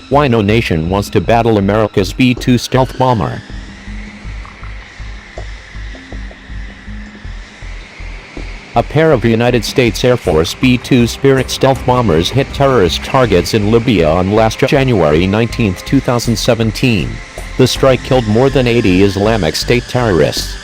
Why no nation wants to battle America's B-2 stealth bomber? A pair of United States Air Force B-2 Spirit stealth bombers hit terrorist targets in Libya on last January 19, 2017. The strike killed more than 80 Islamic State terrorists.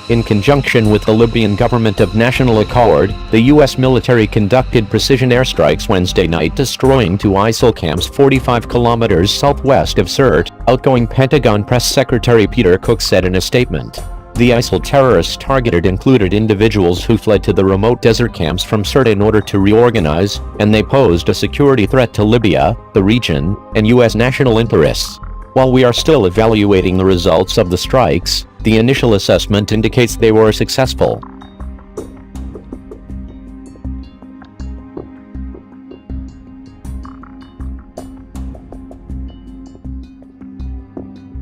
In conjunction with the Libyan Government of National Accord, the U.S. military conducted precision airstrikes Wednesday night, destroying two ISIL camps 45 kilometers southwest of Sirte, outgoing Pentagon Press Secretary Peter Cook said in a statement. The ISIL terrorists targeted included individuals who fled to the remote desert camps from Sirte in order to reorganize, and they posed a security threat to Libya, the region, and U.S. national interests. While we are still evaluating the results of the strikes, the initial assessment indicates they were successful.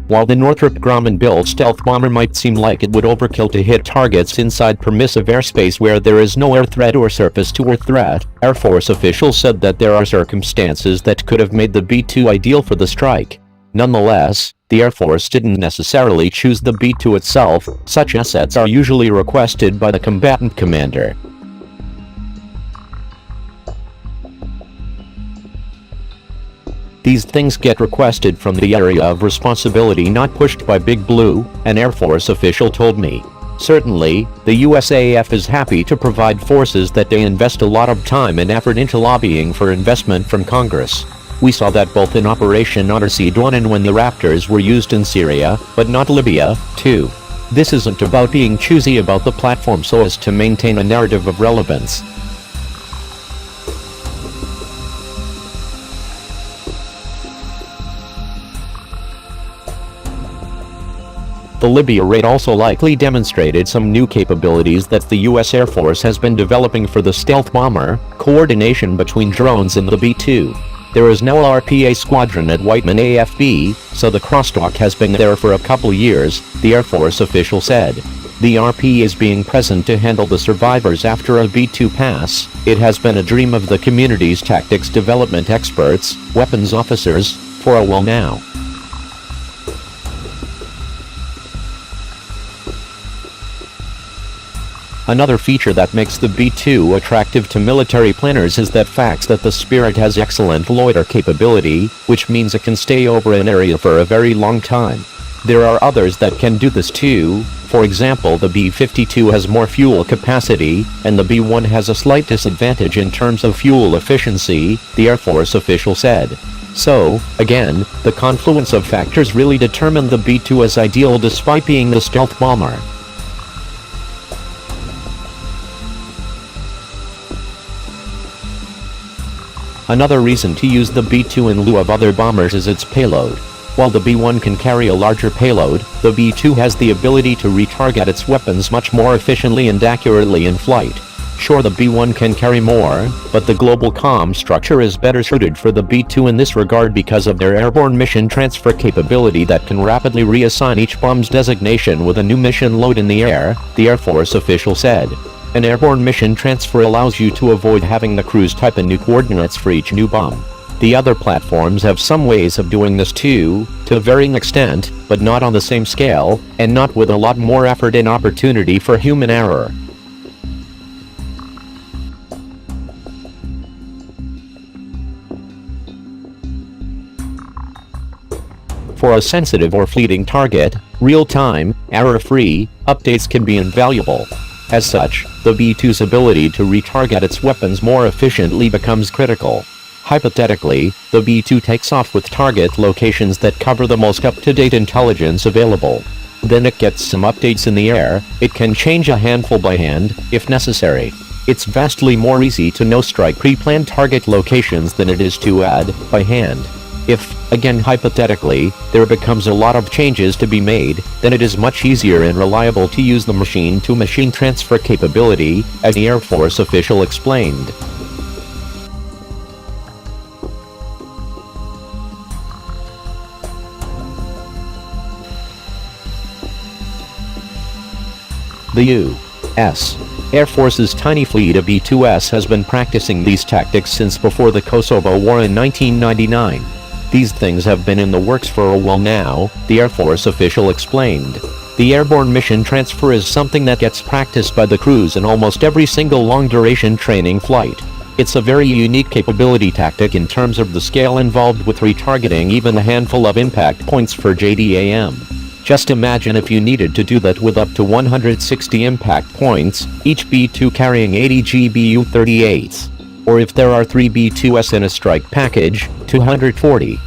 While the Northrop Grumman-built stealth bomber might seem like it would overkill to hit targets inside permissive airspace where there is no air threat or surface-to-air threat, Air Force officials said that there are circumstances that could have made the B-2 ideal for the strike. Nonetheless, the Air Force didn't necessarily choose the B-2 itself. Such assets are usually requested by the combatant commander. These things get requested from the area of responsibility, not pushed by Big Blue, an Air Force official told me. Certainly, the USAF is happy to provide forces that they invest a lot of time and effort into lobbying for investment from Congress. We saw that both in Operation Undersea Dawn and when the Raptors were used in Syria, but not Libya, too. This isn't about being choosy about the platform so as to maintain a narrative of relevance. The Libya raid also likely demonstrated some new capabilities that the U.S. Air Force has been developing for the stealth bomber: coordination between drones and the B-2. There is no RPA squadron at Whiteman AFB, so the crosstalk has been there for a couple years, the Air Force official said. The RP is being present to handle the survivors after a B-2 pass. It has been a dream of the community's tactics development experts, weapons officers, for a while now. Another feature that makes the B-2 attractive to military planners is the fact that the Spirit has excellent loiter capability, which means it can stay over an area for a very long time. There are others that can do this too. For example, the B-52 has more fuel capacity, and the B-1 has a slight disadvantage in terms of fuel efficiency, the Air Force official said. So, again, the confluence of factors really determine the B-2 as ideal despite being the stealth bomber. Another reason to use the B-2 in lieu of other bombers is its payload. While the B-1 can carry a larger payload, the B-2 has the ability to retarget its weapons much more efficiently and accurately in flight. Sure, the B-1 can carry more, but the global comm structure is better suited for the B-2 in this regard because of their airborne mission transfer capability that can rapidly reassign each bomb's designation with a new mission load in the air, the Air Force official said. An airborne mission transfer allows you to avoid having the crews type in new coordinates for each new bomb. The other platforms have some ways of doing this too, to a varying extent, but not on the same scale, and not with a lot more effort and opportunity for human error. For a sensitive or fleeting target, real-time, error-free, updates can be invaluable. As such, the B-2's ability to retarget its weapons more efficiently becomes critical. Hypothetically, the B-2 takes off with target locations that cover the most up-to-date intelligence available. Then it gets some updates in the air. It can change a handful by hand, if necessary. It's vastly more easy to no-strike pre-planned target locations than it is to add, by hand. If, again hypothetically, there becomes a lot of changes to be made, then it is much easier and reliable to use the machine-to-machine transfer capability, as the Air Force official explained. The U.S. Air Force's tiny fleet of B-2s has been practicing these tactics since before the Kosovo War in 1999. These things have been in the works for a while now, the Air Force official explained. The airborne mission transfer is something that gets practiced by the crews in almost every single long-duration training flight. It's a very unique capability tactic in terms of the scale involved with retargeting even a handful of impact points for JDAM. Just imagine if you needed to do that with up to 160 impact points, each B-2 carrying 80 GBU-38s. Or if there are 3 B-2s in a strike package, 240.